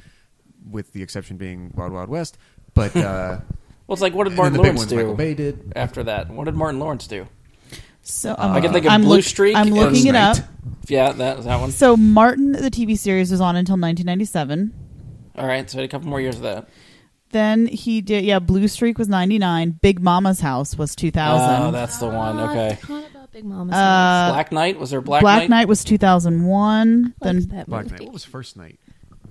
Speaker 4: with the exception being Wild Wild West. But
Speaker 3: well, it's like, what did
Speaker 4: and
Speaker 3: Martin
Speaker 4: then the big
Speaker 3: Lawrence
Speaker 4: ones
Speaker 3: do
Speaker 4: Michael Bay did.
Speaker 3: after that? What did Martin Lawrence do?
Speaker 2: So
Speaker 3: I can think of Blue Streak.
Speaker 2: I'm looking it up.
Speaker 3: Yeah, that one.
Speaker 2: So Martin, the TV series, was on until 1997.
Speaker 3: All right, so a couple more years of that.
Speaker 2: Then he did, Blue Streak was 99. Big Mama's House was 2000.
Speaker 3: Oh, that's the one. Okay.
Speaker 1: I forgot about Big Mama's House.
Speaker 3: Black Knight? Was there Black
Speaker 2: Knight? Knight was 2001.
Speaker 1: I liked
Speaker 2: Then
Speaker 1: that
Speaker 4: Black
Speaker 1: movie.
Speaker 4: Knight. What was First Night?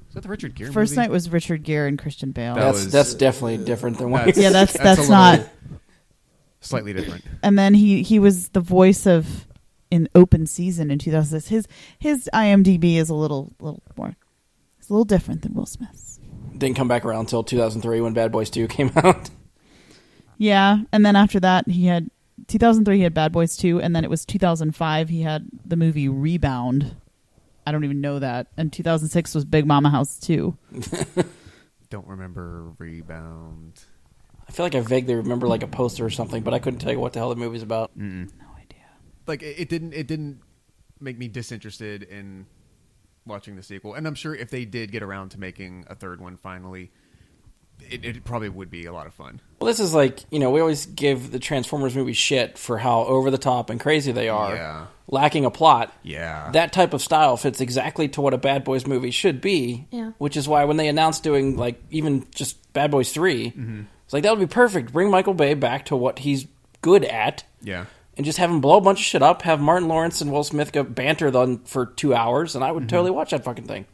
Speaker 4: Is that the Richard Gere
Speaker 2: First
Speaker 4: movie?
Speaker 2: Night was Richard Gere and Christian Bale.
Speaker 3: That's definitely different than what.
Speaker 4: That's-
Speaker 2: that's
Speaker 4: a
Speaker 2: not.
Speaker 4: little slightly different.
Speaker 2: And then he was the voice of in Open Season in 2006. His IMDb is a little more. It's a little different than Will Smith's.
Speaker 3: Didn't come back around until 2003 when Bad Boys 2 came out.
Speaker 2: Yeah, and then after that he had 2003 he had Bad Boys 2, and then it was 2005 he had the movie Rebound. I don't even know that. And 2006 was Big Mama House 2.
Speaker 4: Don't remember Rebound.
Speaker 3: I feel like I vaguely remember like a poster or something, but I couldn't tell you what the hell the movie's about.
Speaker 2: No idea.
Speaker 4: Like it didn't make me disinterested in watching the sequel. And I'm sure if they did get around to making a third one finally, it probably would be a lot of fun.
Speaker 3: Well, this is like, we always give the Transformers movies shit for how over the top and crazy they are,
Speaker 4: Yeah.
Speaker 3: lacking a plot.
Speaker 4: Yeah.
Speaker 3: That type of style fits exactly to what a Bad Boys movie should be.
Speaker 1: Yeah.
Speaker 3: Which is why when they announced doing like even just Bad Boys 3, it's like that would be perfect. Bring Michael Bay back to what he's good at.
Speaker 4: Yeah.
Speaker 3: And just have him blow a bunch of shit up, have Martin Lawrence and Will Smith go banter them for 2 hours, and I would totally watch that fucking thing.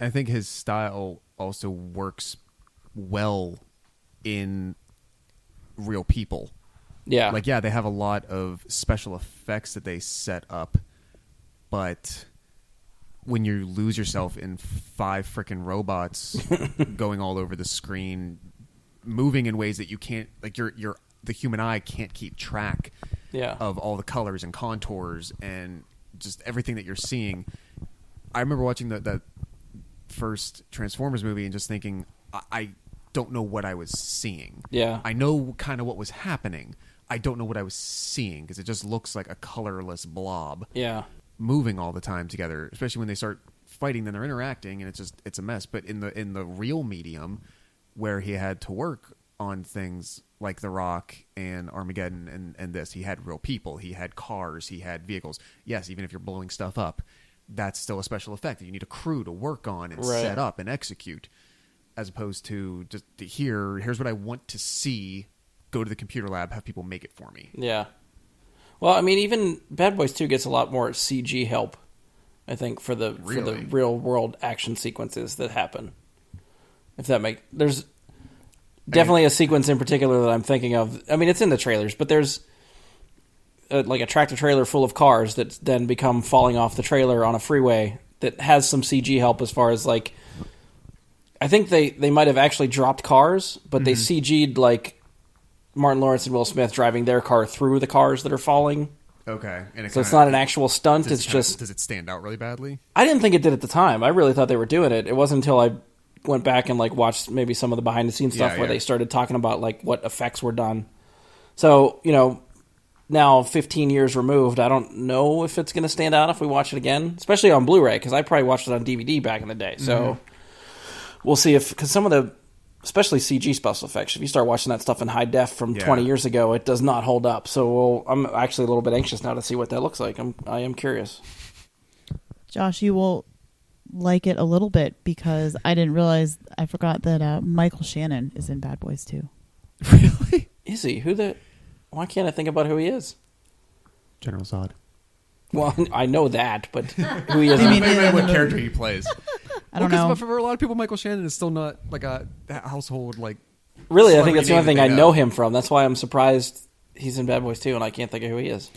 Speaker 4: I think his style also works well in real people.
Speaker 3: Yeah.
Speaker 4: Like, yeah, they have a lot of special effects that they set up, but when you lose yourself in 5 frickin' robots going all over the screen, moving in ways that you can't, like, the human eye can't keep track of all the colors and contours and just everything that you're seeing. I remember watching that first Transformers movie and just thinking, I don't know what I was seeing.
Speaker 3: Yeah.
Speaker 4: I know kind of what was happening. I don't know what I was seeing because it just looks like a colorless blob.
Speaker 3: Yeah.
Speaker 4: Moving all the time together, especially when they start fighting, then they're interacting and it's a mess. But in the real medium where he had to work on things like The Rock and Armageddon and this, he had real people, he had cars, he had vehicles. Yes, even if you're blowing stuff up, that's still a special effect that you need a crew to work on and set up and execute, as opposed to just here's what I want to see, go to the computer lab, have people make it for me.
Speaker 3: Yeah. Well, I mean, even Bad Boys 2 gets a lot more CG help, I think, for the real world action sequences that happen. If that there's definitely a sequence in particular that I'm thinking of. I mean, it's in the trailers, but there's like a tractor trailer full of cars that then become falling off the trailer on a freeway that has some CG help as far as like, I think they might have actually dropped cars, but they CG'd like Martin Lawrence and Will Smith driving their car through the cars that are falling.
Speaker 4: Okay. And
Speaker 3: So it's not an actual stunt. It's just...
Speaker 4: Does it stand out really badly?
Speaker 3: I didn't think it did at the time. I really thought they were doing it. It wasn't until I went back and like watched maybe some of the behind the scenes stuff where they started talking about like what effects were done. So, now 15 years removed, I don't know if it's going to stand out if we watch it again, especially on Blu-ray, because I probably watched it on DVD back in the day. So we'll see because some of the, especially CG special effects, if you start watching that stuff in high def from 20 years ago, it does not hold up. So I'm actually a little bit anxious now to see what that looks like. I am curious.
Speaker 2: Josh, you will like it a little bit because I forgot that Michael Shannon is in Bad Boys 2.
Speaker 4: Really?
Speaker 3: Is he? Why can't I think about who he is?
Speaker 4: General Zod.
Speaker 3: Well, I know that, but who he is.
Speaker 2: I mean,
Speaker 4: Maybe what character he plays.
Speaker 2: I don't know.
Speaker 4: For a lot of people, Michael Shannon is still not like a household like.
Speaker 3: Really, I think that's the only thing I
Speaker 4: know
Speaker 3: know him from. That's why I'm surprised he's in Bad Boys 2, and I can't think of who he is.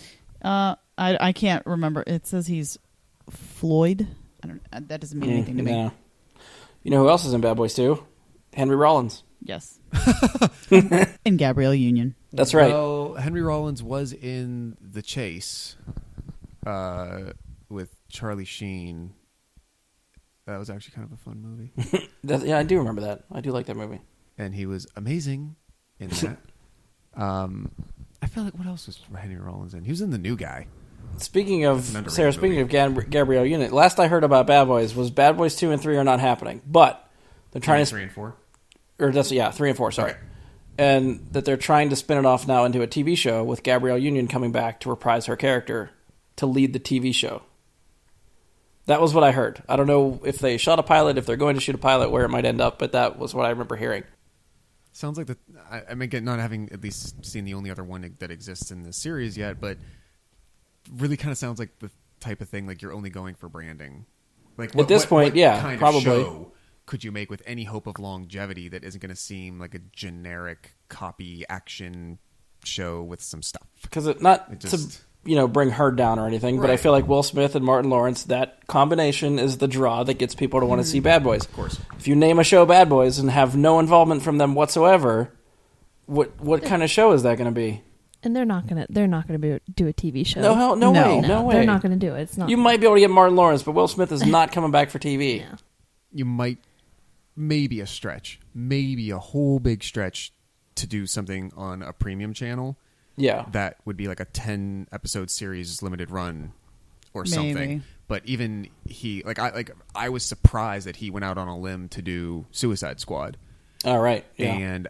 Speaker 2: I can't remember. It says he's Floyd. I don't. That doesn't mean anything to me.
Speaker 3: No. You know who else is in Bad Boys 2? Henry Rollins.
Speaker 2: Yes. And Gabrielle Union.
Speaker 3: That's right.
Speaker 4: Well, Henry Rollins was in The Chase with Charlie Sheen. That was actually kind of a fun movie.
Speaker 3: Yeah, I do remember that. I do like that movie.
Speaker 4: And he was amazing in that. I feel like what else was Henry Rollins in? He was in The New Guy.
Speaker 3: Speaking
Speaker 4: That's an
Speaker 3: of
Speaker 4: underrated
Speaker 3: Sarah, speaking
Speaker 4: movie.
Speaker 3: of Gabrielle Union, last I heard about Bad Boys was Bad Boys 2 and 3 are not happening, but they're trying to
Speaker 4: 3 and 4.
Speaker 3: or that's 3 and 4, sorry.
Speaker 4: Okay.
Speaker 3: And that they're trying to spin it off now into a TV show with Gabrielle Union coming back to reprise her character to lead the TV show. That was what I heard. I don't know if they shot a pilot, if they're going to shoot a pilot, where it might end up, but that was what I remember hearing.
Speaker 4: Sounds like I mean, again, not having at least seen the only other one that exists in this series yet, but really kind of sounds like the type of thing like you're only going for branding. Like
Speaker 3: At this point, yeah,
Speaker 4: kind
Speaker 3: probably.
Speaker 4: of show could you make with any hope of longevity that isn't going to seem like a generic copy action show with some stuff?
Speaker 3: Because to bring her down or anything, but I
Speaker 4: Right.
Speaker 3: feel like Will Smith and Martin Lawrence, that combination is the draw that gets people to want to see Bad Boys.
Speaker 4: Of course.
Speaker 3: If you name a show Bad Boys and have no involvement from them whatsoever, what kind of show is that going to be?
Speaker 1: And they're not gonna do a TV show.
Speaker 3: No
Speaker 2: No.
Speaker 3: way, no way.
Speaker 1: They're not gonna do it. It's not.
Speaker 3: You might be able to get Martin Lawrence, but Will Smith is not coming back for TV.
Speaker 1: Yeah.
Speaker 4: You might, maybe a stretch, maybe a whole big stretch to do something on a premium channel.
Speaker 3: Yeah.
Speaker 4: That would be like a 10-episode series limited run or something.
Speaker 2: Maybe.
Speaker 4: But even I was surprised that he went out on a limb to do Suicide Squad.
Speaker 3: All right. Yeah.
Speaker 4: And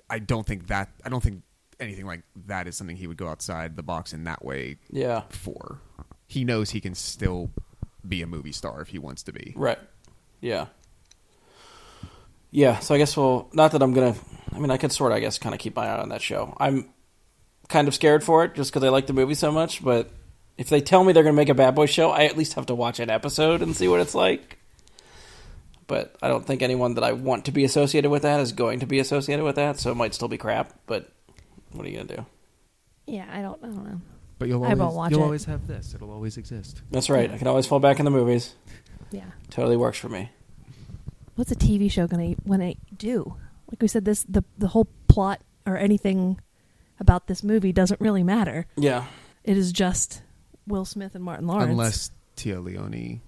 Speaker 4: I don't think anything like that is something he would go outside the box in that way
Speaker 3: Yeah.
Speaker 4: for. He knows he can still be a movie star if he wants to be.
Speaker 3: Right. Yeah. Yeah, so I guess not that I'm going to, I could sort of, kind of keep my eye on that show. I'm kind of scared for it just because I like the movie so much, but if they tell me they're going to make a Bad Boy show, I at least have to watch an episode and see what it's like. But I don't think anyone that I want to be associated with that is going to be associated with that, so it might still be crap, but what are you going to do?
Speaker 1: Yeah, I don't know.
Speaker 4: But you'll
Speaker 1: I won't watch
Speaker 4: you'll
Speaker 1: it.
Speaker 4: always have this. It'll always exist.
Speaker 3: That's right. I can always fall back in the movies.
Speaker 1: Yeah.
Speaker 3: Totally works for me.
Speaker 1: What's a TV show gonna do? Like we said, the whole plot or anything about this movie doesn't really matter.
Speaker 3: Yeah.
Speaker 1: It is just Will Smith and Martin Lawrence.
Speaker 4: Unless Tia Leone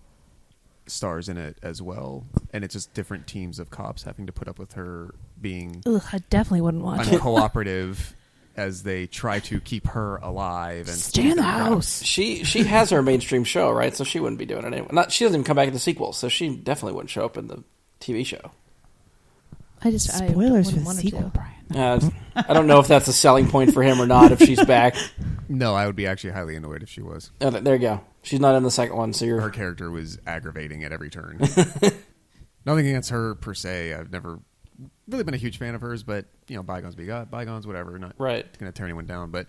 Speaker 4: stars in it as well, and it's just different teams of cops having to put up with her being
Speaker 1: Ugh, I definitely wouldn't watch it.
Speaker 4: uncooperative as they try to keep her alive and
Speaker 2: Stay in the house.
Speaker 3: She has her mainstream show, right? So she wouldn't be doing it anyway. She doesn't even come back in the sequel, so she definitely wouldn't show up in the TV show.
Speaker 2: Spoilers for
Speaker 1: wouldn't
Speaker 2: the
Speaker 1: want her
Speaker 2: sequel,
Speaker 1: to.
Speaker 2: Brian.
Speaker 3: I don't know if that's a selling point for him or not, if she's back.
Speaker 4: No, I would be actually highly annoyed if she was.
Speaker 3: Oh, there you go. She's not in the second one, so
Speaker 4: Her
Speaker 3: you're...
Speaker 4: character was aggravating at every turn. Nothing against her per se. I've never really been a huge fan of hers, but bygones be bygones, whatever. Not
Speaker 3: Right.
Speaker 4: going to tear anyone down, but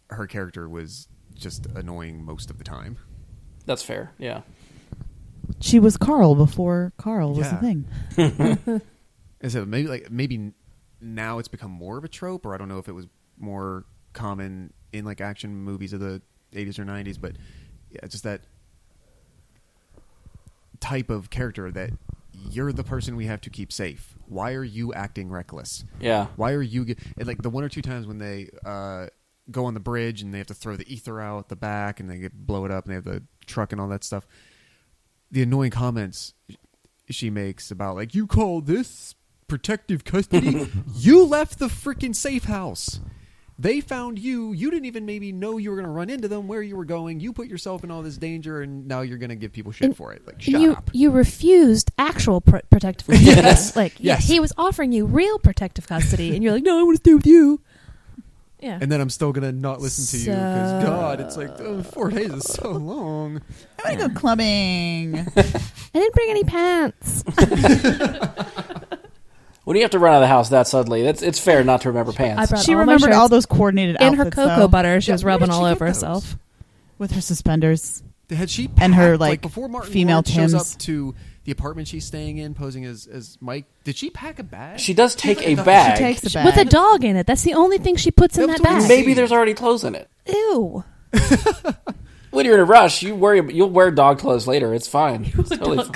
Speaker 4: her character was just annoying most of the time.
Speaker 3: That's fair, yeah.
Speaker 2: She was Carl before Carl was the
Speaker 4: Yeah.
Speaker 2: thing.
Speaker 4: And so maybe now it's become more of a trope, or I don't know if it was more common in like action movies of the 80s or 90s, but yeah, just that type of character that you're the person we have to keep safe. Why are you acting reckless?
Speaker 3: Yeah.
Speaker 4: Why are you and like the one or two times when they go on the bridge and they have to throw the ether out the back and they blow it up and they have the truck and all that stuff. The annoying comments she makes about like, you call this protective custody? You left the freaking safe house. They found you. You didn't even maybe know you were going to run into them, where you were going. You put yourself in all this danger, and now you're going to give people shit for it. Like, shut up.
Speaker 1: You refused actual protective custody.
Speaker 3: Yes.
Speaker 4: Yes.
Speaker 1: He was offering you real protective custody, and you're like, no, I want to stay with you. Yeah.
Speaker 4: And then I'm still going to not listen to you because,
Speaker 1: So-
Speaker 4: God, it's like 4 days is so long.
Speaker 2: I want to go clubbing.
Speaker 1: I didn't bring any pants.
Speaker 3: When you have to run out of the house that suddenly, it's fair not to remember pants.
Speaker 1: I brought
Speaker 2: She
Speaker 1: all my
Speaker 2: remembered
Speaker 1: shirts
Speaker 2: all those coordinated
Speaker 1: in her
Speaker 2: outfits,
Speaker 1: cocoa
Speaker 2: though,
Speaker 1: butter. She
Speaker 4: Yeah,
Speaker 1: was
Speaker 4: where
Speaker 1: rubbing
Speaker 4: did she
Speaker 1: all
Speaker 4: get
Speaker 1: over
Speaker 4: those?
Speaker 1: herself.
Speaker 2: with her suspenders.
Speaker 4: Had she
Speaker 2: And her,
Speaker 4: packed,
Speaker 2: like,
Speaker 4: before Martin
Speaker 2: female
Speaker 4: Lawrence shows
Speaker 2: Timbs.
Speaker 4: up to the apartment she's staying in, posing as Mike? Did she pack a bag?
Speaker 3: She does take a
Speaker 2: She
Speaker 3: bag.
Speaker 2: takes the bag.
Speaker 1: With a dog in it. That's the only thing she puts in
Speaker 4: That's
Speaker 1: that
Speaker 4: what
Speaker 1: bag.
Speaker 3: Maybe there's already clothes in it.
Speaker 1: Ew.
Speaker 3: When you're in a rush, you'll wear dog clothes later. It's fine. It's totally fine.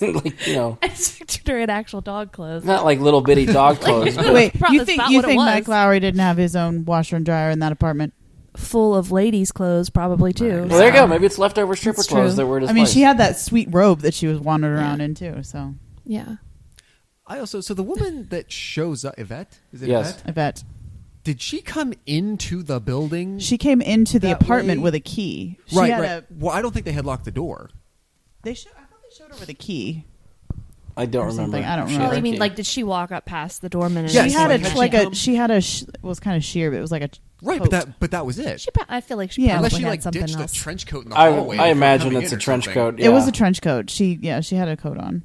Speaker 3: Like,
Speaker 1: I just pictured her in actual dog clothes.
Speaker 3: not like little bitty dog clothes. but-
Speaker 2: Wait,
Speaker 1: Probably
Speaker 2: you
Speaker 1: that's
Speaker 2: think
Speaker 1: not
Speaker 2: you
Speaker 1: what it
Speaker 2: think
Speaker 1: was.
Speaker 2: Mike Lowry didn't have his own washer and dryer in that apartment?
Speaker 1: Full of ladies' clothes, probably, too.
Speaker 3: Well, there you go. Maybe it's leftover stripper
Speaker 1: That's
Speaker 3: clothes
Speaker 1: true.
Speaker 3: that were
Speaker 2: I mean, she had that sweet robe that she was wandering around
Speaker 1: Yeah.
Speaker 2: in too. So
Speaker 1: Yeah.
Speaker 4: I also, so the woman that shows up, Yvette? Is it
Speaker 3: Yes.
Speaker 4: Yvette?
Speaker 2: I bet.
Speaker 4: Did she come into the building?
Speaker 2: She came into the
Speaker 4: That
Speaker 2: apartment
Speaker 4: way?
Speaker 2: with a key. She
Speaker 4: Right,
Speaker 2: had
Speaker 4: right. Well, I don't think they had locked the door.
Speaker 2: I thought they showed her with a key.
Speaker 3: I don't
Speaker 2: Or
Speaker 3: remember.
Speaker 2: something. I don't
Speaker 3: She
Speaker 2: remember.
Speaker 3: had
Speaker 1: Oh,
Speaker 3: a
Speaker 1: you mean
Speaker 3: key.
Speaker 1: like did she walk up past the doorman? And
Speaker 4: Yes.
Speaker 2: She
Speaker 1: just,
Speaker 2: had
Speaker 4: like,
Speaker 2: a
Speaker 4: had
Speaker 2: like
Speaker 4: she
Speaker 2: a
Speaker 4: come-
Speaker 2: she had a it was kind of sheer, but it was like a
Speaker 4: Right,
Speaker 2: coat.
Speaker 4: but that was it.
Speaker 1: I feel like she
Speaker 2: Yeah.
Speaker 1: probably
Speaker 4: Unless she
Speaker 1: had
Speaker 4: like
Speaker 1: something
Speaker 4: ditched
Speaker 1: else.
Speaker 4: a trench coat in the hallway.
Speaker 3: I
Speaker 4: before
Speaker 3: imagine
Speaker 4: coming
Speaker 3: it's
Speaker 4: in
Speaker 3: a
Speaker 4: or
Speaker 3: trench
Speaker 4: something.
Speaker 3: coat.
Speaker 2: It was
Speaker 3: yeah.
Speaker 2: a trench coat. She had a coat on.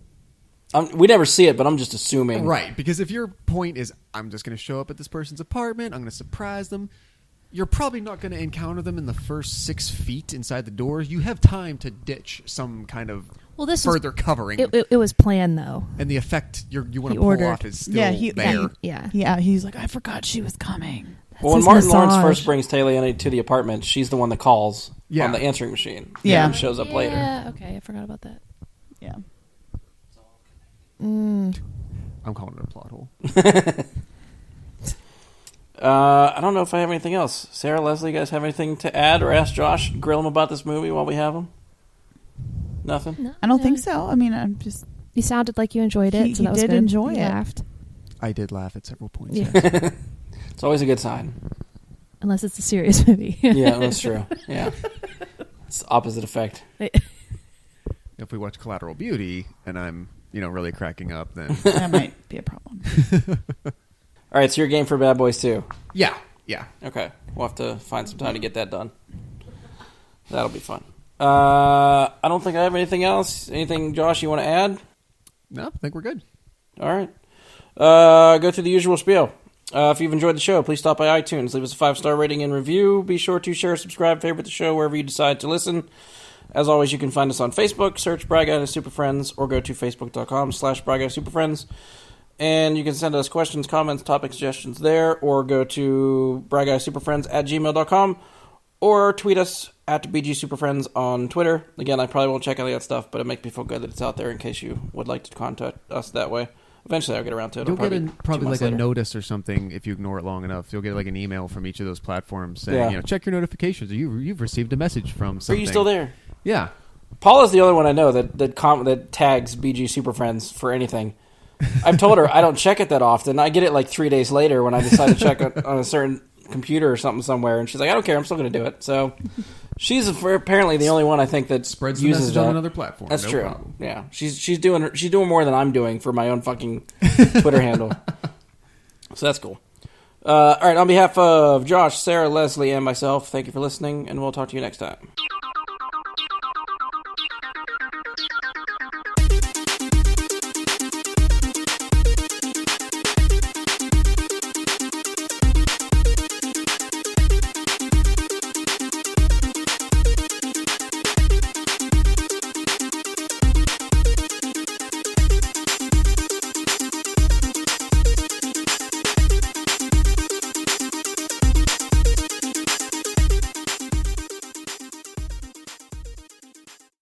Speaker 3: We never see it, but I'm just assuming.
Speaker 4: Right, because if your point is, I'm just going to show up at this person's apartment, I'm going to surprise them, you're probably not going to encounter them in the first 6 feet inside the door. You have time to ditch some kind of further covering.
Speaker 1: It was planned though.
Speaker 4: And the effect you want
Speaker 1: He
Speaker 4: to pull
Speaker 1: ordered-
Speaker 4: off is still
Speaker 2: Yeah,
Speaker 4: there.
Speaker 1: Yeah.
Speaker 2: He's like, I forgot she was coming.
Speaker 3: Well, when
Speaker 1: his
Speaker 3: Martin Lawrence
Speaker 1: massage.
Speaker 3: first brings Taylor to the apartment, she's the one that calls
Speaker 4: Yeah.
Speaker 3: on the answering machine.
Speaker 2: Yeah.
Speaker 3: And shows up later.
Speaker 1: Yeah. Okay, I forgot about that.
Speaker 2: Yeah.
Speaker 4: I'm calling it a plot hole.
Speaker 3: I don't know if I have anything else. Sarah, Leslie, you guys have anything to add or ask Josh, grill him about this movie while we have him? Nothing?
Speaker 1: No,
Speaker 2: I don't think so. I mean, I'm just
Speaker 1: You sounded like you enjoyed it.
Speaker 2: He-
Speaker 1: so
Speaker 2: he
Speaker 1: that was
Speaker 2: did
Speaker 1: good.
Speaker 2: enjoy
Speaker 1: You
Speaker 2: it.
Speaker 1: Laughed.
Speaker 4: I did laugh at several points.
Speaker 1: Yeah.
Speaker 4: yes.
Speaker 3: It's always a good sign.
Speaker 1: Unless it's a serious movie.
Speaker 3: Yeah, that's true. Yeah. It's the opposite effect.
Speaker 4: If we watch Collateral Beauty and I'm, really cracking up, then
Speaker 2: that might be a problem.
Speaker 3: All right, so your game for Bad Boys 2.
Speaker 4: yeah.
Speaker 3: Okay. We'll have to find some time to get that done. That'll be fun. I don't think I have anything else. Anything, Josh, you want to add?
Speaker 4: No, I think we're good.
Speaker 3: All right. Go through the usual spiel. If you've enjoyed the show, please stop by iTunes. Leave us a 5-star rating and review. Be sure to share, subscribe, favorite the show wherever you decide to listen. As always, you can find us on Facebook. Search Bry Guy and Super Friends or go to facebook.com/Bry Guy Super Friends. And you can send us questions, comments, topic suggestions there, or go to bryguysuperfriends@gmail.com, or tweet us at BGSuperFriends on Twitter. Again, I probably won't check any of that stuff, but it makes me feel good that it's out there in case you would like to contact us that way. Eventually, I'll get around to it.
Speaker 4: You'll get probably
Speaker 3: 2 months
Speaker 4: like
Speaker 3: later.
Speaker 4: a notice or something if you ignore it long enough. You'll get like an email from each of those platforms saying, check your notifications. Or you've received a message from
Speaker 3: Are
Speaker 4: something.
Speaker 3: you still there?
Speaker 4: Yeah.
Speaker 3: Paula's the only one I know that tags BG Super Friends for anything. I've told her I don't check it that often. I get it like 3 days later when I decide to check on a certain computer or something somewhere, and she's like, I don't care, I'm still going to do it. So she's apparently the only one I think that
Speaker 4: Spreads the
Speaker 3: uses
Speaker 4: message
Speaker 3: that.
Speaker 4: on another platform.
Speaker 3: That's
Speaker 4: no
Speaker 3: true.
Speaker 4: problem.
Speaker 3: Yeah, she's doing more than I'm doing for my own fucking Twitter handle. So that's cool. All right, on behalf of Josh, Sarah, Leslie, and myself, thank you for listening, and we'll talk to you next time.